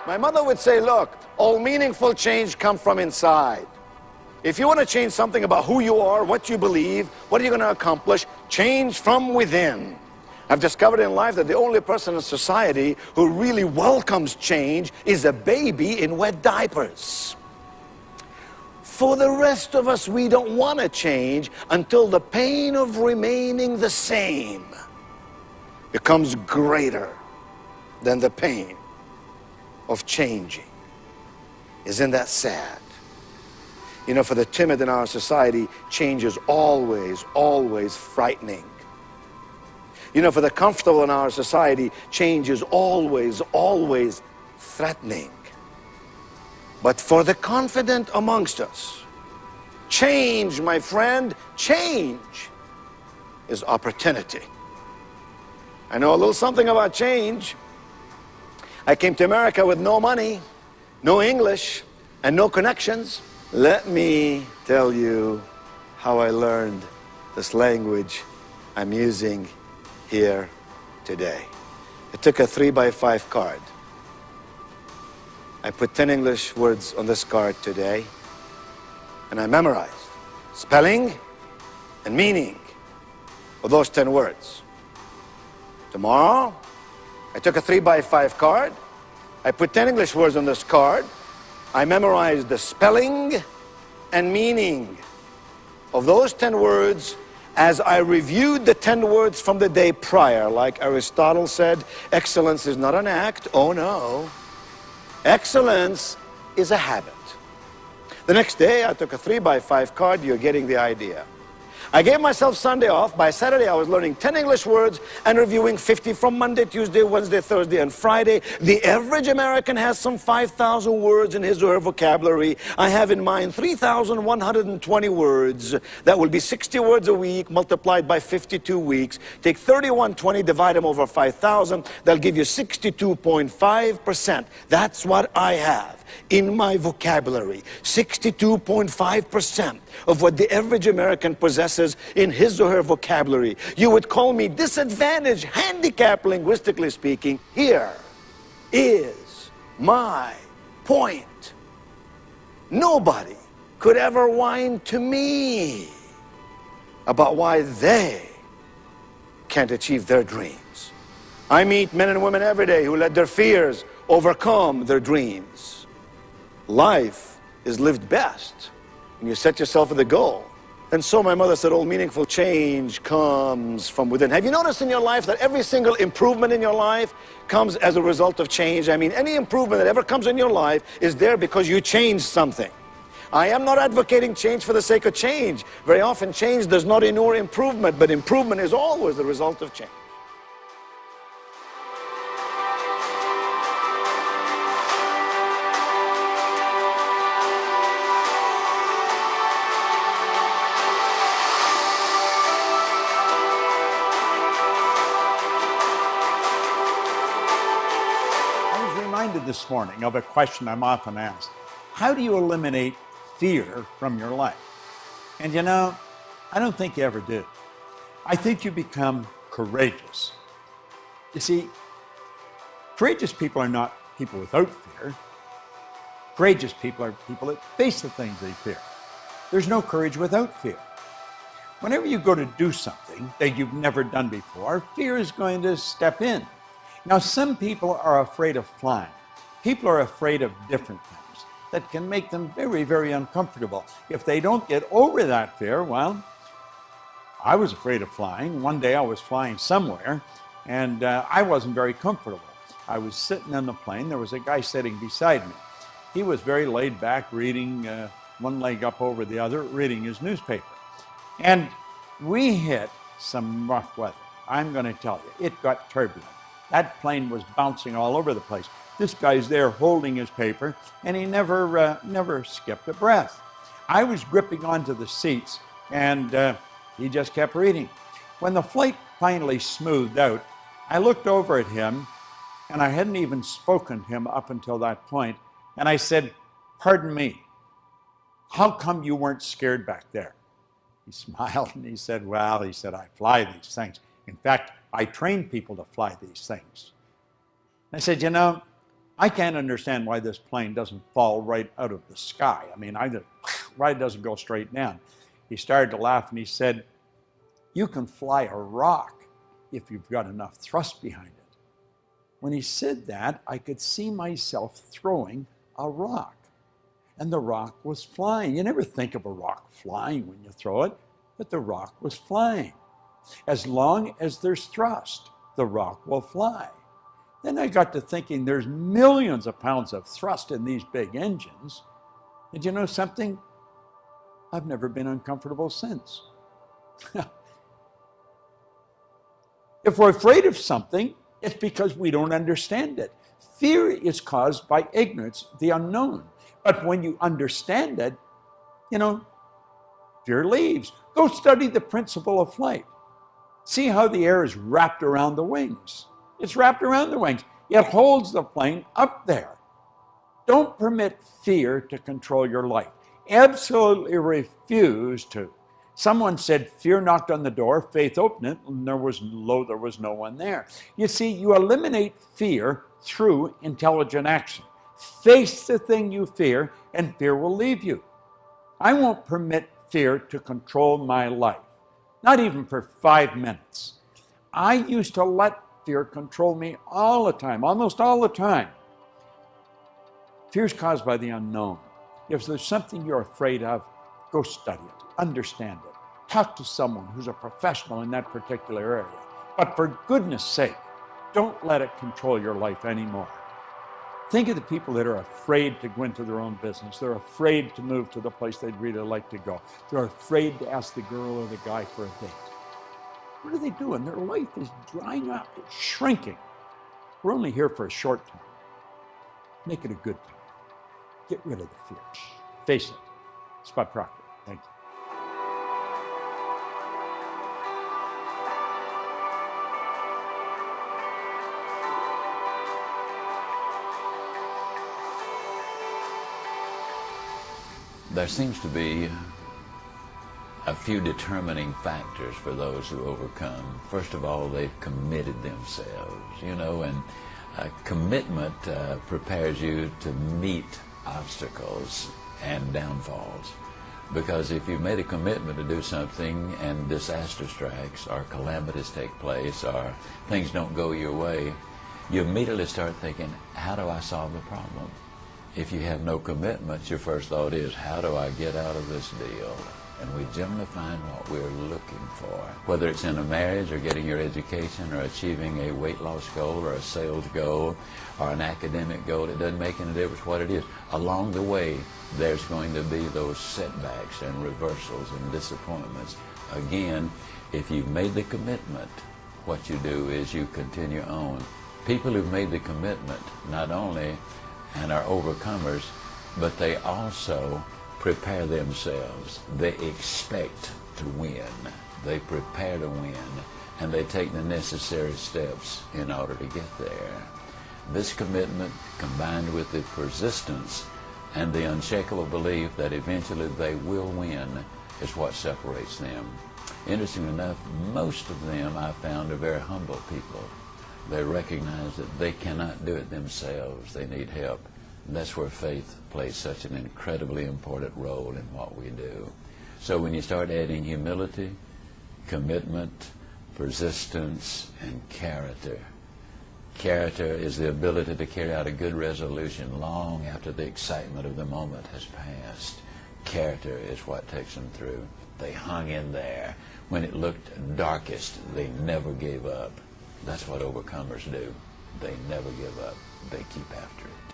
My mother would say, look, all meaningful change comes from inside. If you want to change something about who you are, what you believe, what are you going to accomplish, change from within. I've discovered in life that the only person in society who really welcomes change is a baby in wet diapers. For the rest of us, we don't want to change until the pain of remaining the same becomes greater than the pain of changing. Isn't that sad? You know, for the timid in our society, change is always, always frightening. You know, for the comfortable in our society, change is always, always threatening. But for the confident amongst us, change, my friend, change is opportunity. I know a little something about change. I came to America with no money, no English, and no connections. Let me tell you how I learned this language I'm using here today. I took a 3x5 card. I put 10 English words on this card today, and I memorized spelling and meaning of those 10 words. Tomorrow, I took a 3x5 card. I put 10 English words on this card. I memorized the spelling and meaning of those 10 words as I reviewed the 10 words from the day prior. Like Aristotle said, excellence is not an act. Oh no. Excellence is a habit. The next day, I took a 3x5 card. You're getting the idea. I gave myself Sunday off. By Saturday, I was learning 10 English words and reviewing 50 from Monday, Tuesday, Wednesday, Thursday, and Friday. The average American has some 5,000 words in his or her vocabulary. I have in mind 3,120 words. That will be 60 words a week multiplied by 52 weeks. Take 3,120, divide them over 5,000. That'll give you 62.5%. That's what I have in my vocabulary. 62.5% of what the average American possesses in his or her vocabulary. You would call me disadvantaged, handicapped, linguistically speaking. Here is my point. Nobody could ever whine to me about why they can't achieve their dreams. I meet men and women every day who let their fears overcome their dreams. Life is lived best when you set yourself with a goal. And so my mother said, all meaningful change comes from within. Have you noticed in your life that every single improvement in your life comes as a result of change? I mean, any improvement that ever comes in your life is there because you changed something. I am not advocating change for the sake of change. Very often change does not inure improvement, but improvement is always the result of change. This morning of a question I'm often asked. How do you eliminate fear from your life? And you know, I don't think you ever do. I think you become courageous. You see, courageous people are not people without fear. Courageous people are people that face the things they fear. There's no courage without fear. Whenever you go to do something that you've never done before, fear is going to step in. Now, some people are afraid of flying. People are afraid of different things that can make them very, very uncomfortable. If they don't get over that fear, well, I was afraid of flying. One day I was flying somewhere, and I wasn't very comfortable. I was sitting in the plane. There was a guy sitting beside me. He was very laid back, reading one leg up over the other, reading his newspaper. And we hit some rough weather. I'm going to tell you, it got turbulent. That plane was bouncing all over the place. This guy's there holding his paper, and he never skipped a breath. I was gripping onto the seats, and he just kept reading. When the flight finally smoothed out, I looked over at him, and I hadn't even spoken to him up until that point, and I said, "Pardon me, how come you weren't scared back there?" He smiled, and he said, "Well," he said, "I fly these things. In fact, I train people to fly these things." I said, "You know, I can't understand why this plane doesn't fall right out of the sky. I mean, why it doesn't go straight down. He started to laugh and he said, you can fly a rock if you've got enough thrust behind it. When he said that, I could see myself throwing a rock, and the rock was flying. You never think of a rock flying when you throw it, but the rock was flying. As long as there's thrust, the rock will fly. Then I got to thinking there's millions of pounds of thrust in these big engines. And you know something? I've never been uncomfortable since. If we're afraid of something, it's because we don't understand it. Fear is caused by ignorance, the unknown. But when you understand it, you know, fear leaves. Go study the principle of flight. See how the air is wrapped around the wings. It's wrapped around the wings. It holds the plane up there. Don't permit fear to control your life. Absolutely refuse to. Someone said, fear knocked on the door, faith opened it, and there was no one there. You see, you eliminate fear through intelligent action. Face the thing you fear, and fear will leave you. I won't permit fear to control my life, not even for 5 minutes. I used to let fear control me all the time, almost all the time. Fear is caused by the unknown. If there's something you're afraid of, go study it, understand it. Talk to someone who's a professional in that particular area. But for goodness sake, don't let it control your life anymore. Think of the people that are afraid to go into their own business. They're afraid to move to the place they'd really like to go. They're afraid to ask the girl or the guy for a date. What are they doing? Their life is drying up. It's shrinking. We're only here for a short time. Make it a good time. Get rid of the fear. Face it. Spot Proctor. Thank you. There seems to be a few determining factors for those who overcome. First of all, they've committed themselves, and commitment prepares you to meet obstacles and downfalls. Because if you've made a commitment to do something and disaster strikes or calamities take place or things don't go your way, you immediately start thinking, how do I solve the problem? If you have no commitment, your first thought is, how do I get out of this deal? And we generally find what we're looking for. Whether it's in a marriage or getting your education or achieving a weight loss goal or a sales goal or an academic goal, it doesn't make any difference what it is. Along the way, there's going to be those setbacks and reversals and disappointments. Again, if you've made the commitment, what you do is you continue on. People who've made the commitment not only and are overcomers, but they also prepare themselves. They expect to win. They prepare to win, and they take the necessary steps in order to get there. This commitment, combined with the persistence and the unshakable belief that eventually they will win, is what separates them. Interesting enough, most of them I found are very humble people. They recognize that they cannot do it themselves. They need help. And that's where faith plays such an incredibly important role in what we do. So when you start adding humility, commitment, persistence, and character. Character is the ability to carry out a good resolution long after the excitement of the moment has passed. Character is what takes them through. They hung in there. When it looked darkest, they never gave up. That's what overcomers do. They never give up. They keep after it.